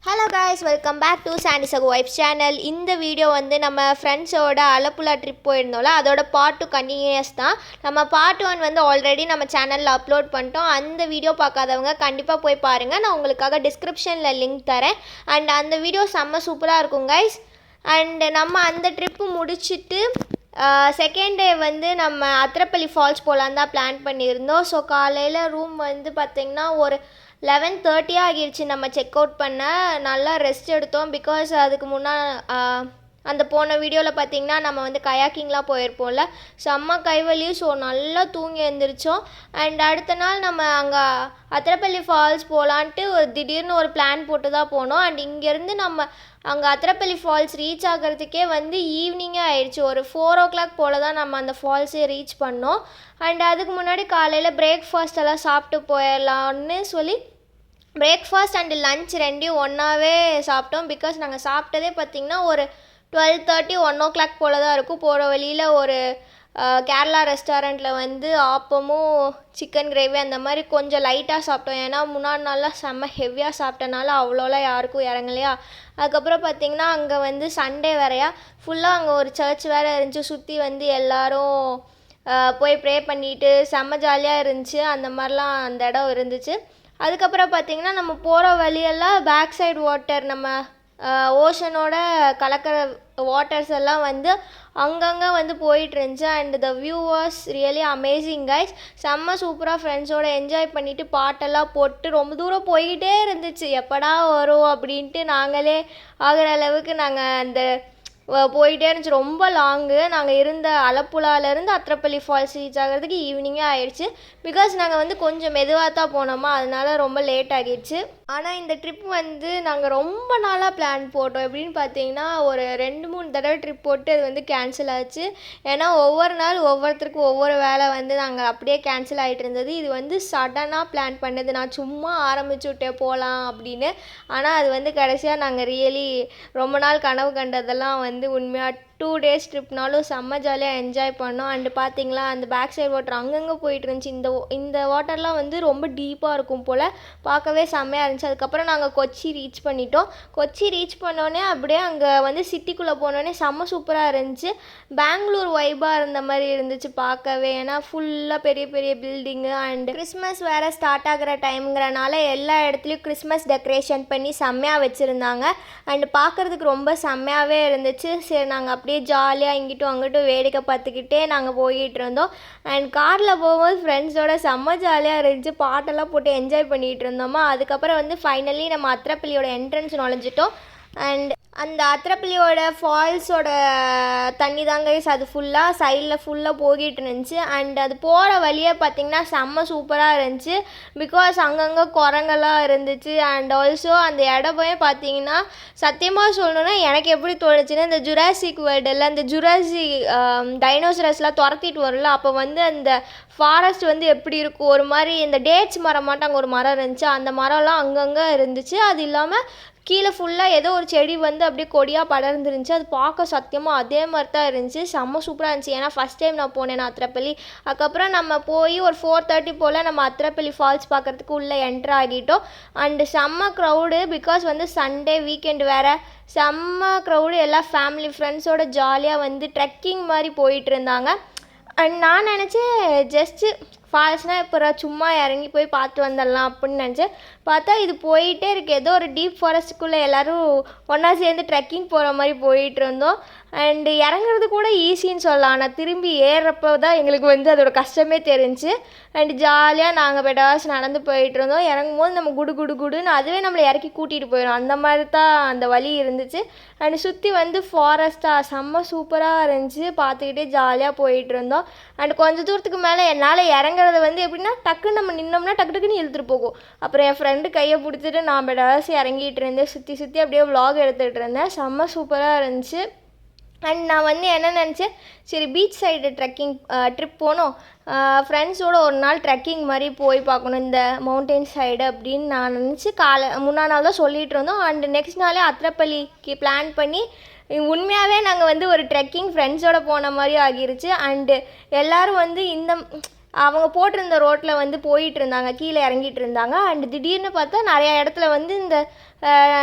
Hello guys, welcome back to Sandy Sago vibes channel. இந்த video வந்து நம்ம ஃப்ரெண்ட்ஸோட அலப்புழா ட்ரிப் போயிருந்தோம்ல, அதோட பார்ட் 2 கண்டினியூஸ் தான். நம்ம பார்ட் 1 வந்து ஆல்ரெடி நம்ம சேனலில் அப்லோட் பண்ணிட்டோம். அந்த வீடியோ பார்க்காதவங்க கண்டிப்பாக போய் பாருங்கள். நான் உங்களுக்காக டிஸ்கிரிப்ஷனில் லிங்க் தரேன். அண்ட் அந்த வீடியோ செம்ம சூப்பராக இருக்கும் கைஸ். அண்டு நம்ம அந்த ட்ரிப்பு முடிச்சுட்டு செகண்ட் டே வந்து நம்ம அத்திரப்பள்ளி ஃபால்ஸ் போகலான்னு தான் பிளான் பண்ணியிருந்தோம். ஸோ காலையில் ரூம் வந்து பார்த்திங்கன்னா ஒரு 11:30 ஆகிடுச்சு நம்ம செக் அவுட் பண்ண. நல்லா ரெஸ்ட் எடுத்தோம். பிகாஸ் அதுக்கு அந்த போன வீடியோவில் பார்த்திங்கன்னா நம்ம வந்து கயாக்கிங்லாம் போயிருப்போம்ல, செம்ம கைவலி. ஸோ நல்லா தூங்கி எழுந்திரிச்சோம். அண்ட் அடுத்த நாள் நம்ம அங்கே அத்திரப்பள்ளி ஃபால்ஸ் போகலான்ட்டு திடீர்னு ஒரு பிளான் போட்டு தான் போனோம். அண்ட் இங்கேருந்து நம்ம அங்கே அத்திரப்பள்ளி ஃபால்ஸ் ரீச் ஆகிறதுக்கே வந்து ஈவினிங்கே ஆயிடுச்சு. ஒரு 4 o'clock போல் தான் நம்ம அந்த ஃபால்ஸே ரீச் பண்ணோம். அண்ட் அதுக்கு முன்னாடி காலையில் பிரேக்ஃபாஸ்ட் எல்லாம் சாப்பிட்டு போயிடலான்னு சொல்லி பிரேக்ஃபாஸ்ட் அண்டு லன்ச் ரெண்டையும் ஒன்றாவே சாப்பிட்டோம். பிகாஸ் நாங்கள் சாப்பிட்டதே பார்த்திங்கன்னா ஒரு 12:30 1 o'clock போல் தான் இருக்கும். போகிற வழியில் ஒரு கேரளா ரெஸ்டாரண்ட்டில் வந்து ஆப்பமும் சிக்கன் கிரேவி அந்த மாதிரி கொஞ்சம் லைட்டாக சாப்பிட்டோம். ஏன்னா முன்னாடி நாள்லாம் செம்ம ஹெவியாக சாப்பிட்டனால அவ்வளோலாம் யாருக்கும் இறங்கலையா. அதுக்கப்புறம் பார்த்திங்கன்னா அங்கே வந்து சண்டே வேறையா, ஃபுல்லாக அங்கே ஒரு சர்ச் வேறு இருந்துச்சு. சுற்றி வந்து எல்லோரும் போய் ப்ரே பண்ணிவிட்டு செம்ம ஜாலியாக இருந்துச்சு. அந்த மாதிரிலாம் அந்த இடம் இருந்துச்சு. அதுக்கப்புறம் பார்த்திங்கன்னா நம்ம போகிற வழியெல்லாம் பேக் சைடு வாட்டர், நம்ம ஓஷனோட கலக்கிற வாட்டர்ஸ் எல்லாம் வந்து அங்கங்கே வந்து போயிட்டு இருந்துச்சு. And the view was really amazing guys. செம்ம சூப்பராக ஃப்ரெண்ட்ஸோடு என்ஜாய் பண்ணிவிட்டு பாட்டெல்லாம் போட்டு ரொம்ப தூரம் போய்கிட்டே இருந்துச்சு. எப்படா வரும் அப்படின்ட்டு நாங்களே ஆகிற அளவுக்கு நாங்கள் அந்த போயிட்டே இருந்துச்சு. ரொம்ப லாங்கு. நாங்கள் இருந்த அலப்புழாலேருந்து அத்திரப்பள்ளி ஃபால்ஸ் ரீச் ஆகிறதுக்கு ஈவினிங்கே ஆகிடுச்சு. பிகாஸ் நாங்கள் வந்து கொஞ்சம் மெதுவாக தான் போனோமா, அதனால ரொம்ப லேட் ஆகிடுச்சு. ஆனால் இந்த ட்ரிப் வந்து நாங்கள் ரொம்ப நாளாக பிளான் போட்டோம். எப்படின்னு பார்த்தீங்கன்னா ஒரு 2-3 தடவை ட்ரிப் போட்டு அது வந்து கேன்சல் ஆச்சு. ஏன்னா ஒவ்வொரு நாள் ஒவ்வொருத்தருக்கும் ஒவ்வொரு வேலை வந்து நாங்கள் அப்படியே கேன்சல் ஆகிட்டு இருந்தது. இது வந்து சடனாக பிளான் பண்ணது. நான் சும்மா ஆரம்பிச்சு விட்டேன் போகலாம் அப்படின்னு. ஆனால் அது வந்து கடைசியாக நாங்கள் ரியலி ரொம்ப நாள் கனவு கண்டதெல்லாம் வந்து உண்மையாக 2 days ட்ரிப்னாலும் செம்ம ஜாலியாக என்ஜாய் பண்ணோம். அண்டு பார்த்திங்களா அந்த பேக் சைடு வாட்டர் அங்கங்கே போயிட்டு இருந்துச்சு. இந்த வாட்டர்லாம் வந்து ரொம்ப டீப்பாக இருக்கும் போல், பார்க்கவே செம்மையாக இருந்துச்சு. அதுக்கப்புறம் நாங்கள் கொச்சி ரீச் பண்ணிட்டோம். கொச்சி ரீச் பண்ணோன்னே அப்படியே அங்கே வந்து சிட்டிக்குள்ளே போனோடனே செம்ம சூப்பராக இருந்துச்சு. பெங்களூர் வைபாக இருந்த மாதிரி இருந்துச்சு பார்க்கவே. ஏன்னா ஃபுல்லாக பெரிய பெரிய பில்டிங்கு அண்ட் கிறிஸ்மஸ் வேறு ஸ்டார்ட் ஆகிற டைம்ங்கிறனால எல்லா இடத்துலையும் கிறிஸ்மஸ் டெக்கரேஷன் பண்ணி செம்மையாக வச்சுருந்தாங்க. அண்டு பார்க்குறதுக்கு ரொம்ப செம்மையாகவே இருந்துச்சு. சரி, நாங்கள் அப்படியே ஜாலியாக இங்கிட்டும் அங்கிட்டும் வேடிக்கை பார்த்துக்கிட்டே நாங்கள் போய்கிட்டு இருந்தோம். அண்ட் காரில் போகும்போது ஃப்ரெண்ட்ஸோட செம்ம ஜாலியாக இருந்துச்சு. பாட்டெல்லாம் போட்டு என்ஜாய் பண்ணிகிட்டு இருந்தோமா. அதுக்கப்புறம் வந்து ஃபைனலி நம்ம அத்திரப்பள்ளியோட என்ட்ரன்ஸ் நுழைஞ்சிட்டோம். அண்ட் அந்த அத்திரப்பள்ளியோட ஃபால்ஸோட தண்ணி தாங்க அது ஃபுல்லாக சைடில் ஃபுல்லாக போய்கிட்டு இருந்துச்சு. அண்ட் அது போகிற வழியே பார்த்திங்கன்னா செம்ம சூப்பராக இருந்துச்சு. பிகாஸ் அங்கங்கே குரங்கெல்லாம் இருந்துச்சு. அண்ட் ஆல்சோ அந்த இடமே பார்த்திங்கன்னா சத்தியமாக சொல்லணுன்னா எனக்கு எப்படி தோணுச்சுன்னா, இந்த ஜுராசிக் வேர்ல்டில் அந்த ஜுராசிக் டைனோசரஸ்லாம் துரத்திட்டு வரல, அப்போ வந்து அந்த ஃபாரஸ்ட் வந்து எப்படி இருக்கும், ஒரு மாதிரி இந்த டேட்ஸ் மரம் மாட்டோம் அங்கே ஒரு மரம் இருந்துச்சு. அந்த மரம்லாம் அங்கங்கே இருந்துச்சு. அது இல்லாமல் கீழே ஃபுல்லாக ஏதோ ஒரு செடி வந்து அப்படியே கொடியாக படர்ந்துருந்துச்சு. அது பார்க்க சத்தியமாக அதே மாதிரி தான் இருந்துச்சு. செம்ம சூப்பராக இருந்துச்சு. ஏன்னா ஃபஸ்ட் டைம் நான் போனேன் அத்திரப்பள்ளி. அதுக்கப்புறம் நம்ம போய் ஒரு 4:30 போல் நம்ம அத்திரப்பள்ளி ஃபால்ஸ் பார்க்குறதுக்கு உள்ளே என்ட்ரு ஆகிட்டோம். அண்டு செம்ம க்ரௌடு. பிகாஸ் வந்து சண்டே வீக்கெண்ட் வேறு, செம்ம க்ரௌடு. எல்லாம் ஃபேமிலி ஃப்ரெண்ட்ஸோட ஜாலியாக வந்து ட்ரெக்கிங் மாதிரி போயிட்டு இருந்தாங்க. அண்ட் நான் நினச்சேன் ஜஸ்ட்டு ஃபால்ஸ்னால் இப்போ சும்மா இறங்கி போய் பார்த்து வந்துடலாம் அப்படின்னு நினச்சேன். பார்த்தா இது போயிட்டே இருக்குது. ஏதோ ஒரு டீப் ஃபாரஸ்ட்டுக்குள்ளே எல்லோரும் ஒன்றா சேர்ந்து ட்ரெக்கிங் போகிற மாதிரி போயிட்டு இருந்தோம். அண்டு இறங்குறது கூட ஈஸின்னு சொல்லலாம். ஆனால் திரும்பி ஏறுறப்போ தான் எங்களுக்கு வந்து அதோட கஷ்டமே தெரிஞ்சிச்சு. அண்டு ஜாலியாக நாங்கள் பெடாஸ் நடந்து போயிட்டு இருந்தோம். இறங்கும் போது நம்ம குடு குடு குடுன்னு அதுவே நம்மளை இறக்கி கூட்டிகிட்டு போயிடும். அந்த மாதிரி தான் அந்த வழி இருந்துச்சு. அண்டு சுற்றி வந்து ஃபாரஸ்ட்டாக செம்ம சூப்பராக இருந்துச்சு. பார்த்துக்கிட்டே ஜாலியாக போயிட்டு இருந்தோம். அண்டு கொஞ்சம் தூரத்துக்கு மேலே என்னால் இறங்குறது வந்து எப்படின்னா டக்குன்னு நம்ம நின்னோம்னா டக்கு டக்குன்னு இழுத்துட்டு போகும். அப்புறம் என் ஃப்ரெண்டு கையை பிடிச்சிட்டு நான் பெடாஸ் இறங்கிட்டு இருந்தேன். சுற்றி சுற்றி அப்படியே vlog எடுத்துகிட்டு இருந்தேன். செம்ம சூப்பராக இருந்துச்சு. அண்ட் நான் வந்து என்ன நினச்சேன், சரி பீச் சைடு ட்ரிப் போனோம், ஃப்ரெண்ட்ஸோடு ஒரு நாள் ட்ரெக்கிங் மாதிரி போய் பார்க்கணும் இந்த மவுண்டெயின் சைடு அப்படின்னு நான் நினச்சி முன்னா நாள் தான் சொல்லிகிட்டு இருந்தோம். அண்டு நெக்ஸ்ட் நாளே அத்திரப்பள்ளிக்கு பிளான் பண்ணி உண்மையாகவே நாங்கள் வந்து ஒரு ட்ரெக்கிங் ஃப்ரெண்ட்ஸோடு போன மாதிரி ஆகிருச்சு. அண்டு எல்லோரும் வந்து அவங்க போட்டிருந்த ரோட்டில் வந்து போயிட்டு இருந்தாங்க, கீழே இறங்கிட்டு இருந்தாங்க. அண்ட் திடீர்னு பார்த்தா நிறையா இடத்துல வந்து இந்த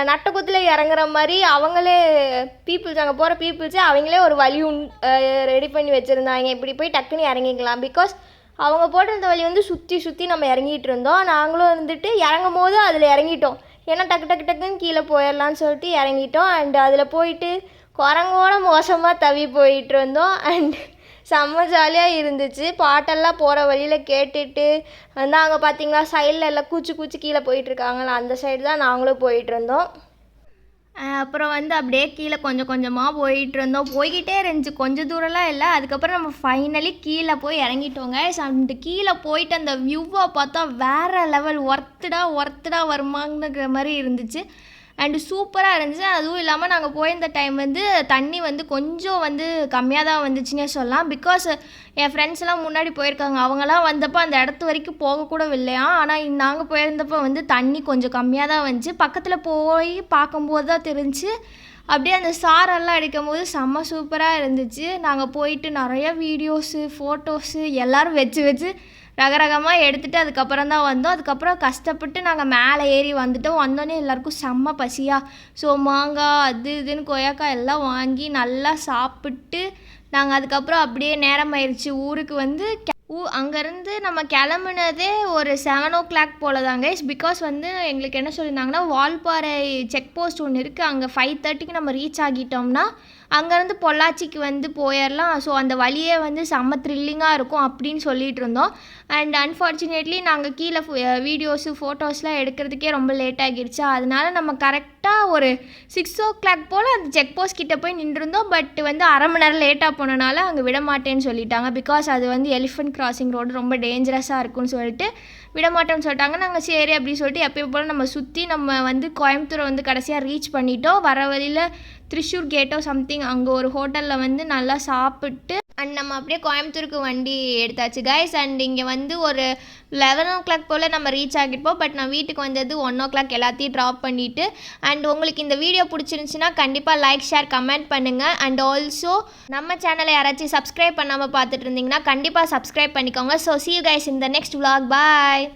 நட்டக்குத்தில் இறங்குற மாதிரி அவங்களே பீப்புள்ஸ் அங்கே போகிற பீப்புள்ஸே அவங்களே ஒரு வழி ரெடி பண்ணி வச்சுருந்தாங்க, இப்படி போய் டக்குன்னு இறங்கிக்கலாம். பிகாஸ் அவங்க போட்டிருந்த வழி வந்து சுற்றி சுற்றி நம்ம இறங்கிட்டு இருந்தோம். நாங்களும் வந்துட்டு இறங்கும் போது அதில் இறங்கிட்டோம், ஏன்னா டக்கு டக்கு டக்குன்னு கீழே போயிடலான்னு சொல்லிட்டு இறங்கிட்டோம். அண்ட் அதில் போயிட்டு குரங்கோட மோசமாக தவி போயிட்டு இருந்தோம். அண்ட் செம்ம ஜாலியாக இருந்துச்சு. பாட்டெல்லாம் போகிற வழியில் கேட்டுட்டு வந்து அங்கே பார்த்தீங்களா சைடில் எல்லாம் கூச்சி கூச்சி கீழே போயிட்டுருக்காங்களா, அந்த சைடு தான் நாங்களும் போயிட்டு இருந்தோம். அப்புறம் வந்து அப்படியே கீழே கொஞ்சம் கொஞ்சமாக போயிட்டு இருந்தோம். போய்கிட்டே இருந்துச்சு, கொஞ்சம் தூரம்லாம் இல்லை. அதுக்கப்புறம் நம்ம ஃபைனலி கீழே போய் இறங்கிட்டோங்க. அண்ட் கீழே போயிட்டு அந்த வியூவை பார்த்தா வேறு லெவல், ஒர்த்துடா வருமாங்கிற மாதிரி இருந்துச்சு. அண்டு சூப்பராக இருந்துச்சு. அதுவும் இல்லாமல் நாங்கள் போயிருந்த டைம் வந்து தண்ணி வந்து கொஞ்சம் வந்து கம்மியாக தான் வந்துச்சுன்னே சொல்லலாம். பிகாஸ் என் ஃப்ரெண்ட்ஸ்லாம் முன்னாடி போயிருக்காங்க, அவங்களாம் வந்தப்போ அந்த இடத்து வரைக்கும் போகக்கூட இல்லையா. ஆனால் நாங்கள் போயிருந்தப்போ வந்து தண்ணி கொஞ்சம் கம்மியாக தான் வந்துச்சு. பக்கத்தில் போய் பார்க்கும்போது தான் தெரிஞ்சு அப்படியே அந்த சாரெல்லாம் அடிக்கும் போது செம்ம சூப்பராக இருந்துச்சு. நாங்கள் போயிட்டு நிறைய வீடியோஸு ஃபோட்டோஸு எல்லோரும் வச்சு ரகரகமாக எடுத்துகிட்டு அதுக்கப்புறம் தான் வந்தோம். அதுக்கப்புறம் கஷ்டப்பட்டு நாங்கள் மேலே ஏறி வந்துட்டோம். வந்தோடனே எல்லாேருக்கும் செம்ம பசியாக, ஸோ மாங்காய் அது இதுன்னு கொய்யாக்காய் எல்லாம் வாங்கி நல்லா சாப்பிட்டு நாங்கள் அதுக்கப்புறம் அப்படியே நேரம் ஆயிடுச்சு ஊருக்கு வந்து. அங்கேருந்து நம்ம கிளம்புனதே ஒரு 7 o'clock போல் தாங்க. பிகாஸ் வந்து எங்களுக்கு என்ன சொல்லியிருந்தாங்கன்னா வால்பாறை செக் போஸ்ட் ஒன்று இருக்குது, அங்கே 5:30க்கு நம்ம ரீச் ஆகிட்டோம்னா அங்கேருந்து பொள்ளாச்சிக்கு வந்து போயிடலாம். ஸோ அந்த வழியே வந்து செம்ம த்ரில்லிங்காக இருக்கும் அப்படின்னு சொல்லிகிட்டு இருந்தோம். அண்ட் அன்ஃபார்ச்சுனேட்லி நாங்கள் கீழே வீடியோஸு ஃபோட்டோஸ்லாம் எடுக்கிறதுக்கே ரொம்ப லேட் ஆகிடுச்சு. அதனால நம்ம கரெக்டாக ஒரு 6 o'clock போல் அந்த செக் போஸ்ட் கிட்டே போய் நின்றுருந்தோம். பட் வந்து அரை மணி நேரம் லேட்டாக போனனால அங்கே விட மாட்டேன்னு சொல்லிட்டாங்க. பிகாஸ் அது வந்து எலிஃபென்ட் கிராசிங் ரோடு ரொம்ப டேஞ்சரஸாக இருக்குன்னு சொல்லிட்டு விடமாட்டோன்னு சொல்லிட்டாங்க. நாங்கள் சரி அப்படின்னு சொல்லிட்டு எப்பயும் போல் நம்ம சுற்றி நம்ம வந்து கோயம்புத்தூரை வந்து கடைசியாக ரீச் பண்ணிட்டோம். வர வழியில் த்ரிஷூர் கேட்டோ சம்திங் அங்கே ஒரு ஹோட்டலில் வந்து நல்லா சாப்பிட்டு அண்ட் நம்ம அப்படியே கோயம்புத்தூருக்கு வண்டி எடுத்தாச்சு கைஸ். அண்ட் இங்கே வந்து ஒரு 11 o'clock போல் நம்ம ரீச் ஆகிருப்போம். பட் நான் வீட்டுக்கு வந்தது 1 o'clock எல்லாத்தையும் ட்ராப் பண்ணிவிட்டு. அண்ட் உங்களுக்கு இந்த வீடியோ பிடிச்சிருந்துச்சின்னா கண்டிப்பாக லைக் ஷேர் கமெண்ட் பண்ணுங்கள். அண்ட் ஆல்சோ நம்ம சேனலை யாராச்சும் சப்ஸ்கிரைப் பண்ணாமல் பார்த்துட்டு இருந்தீங்கன்னா கண்டிப்பாக சப்ஸ்கிரைப் பண்ணிக்கோங்க. So see you guys in the next vlog. Bye.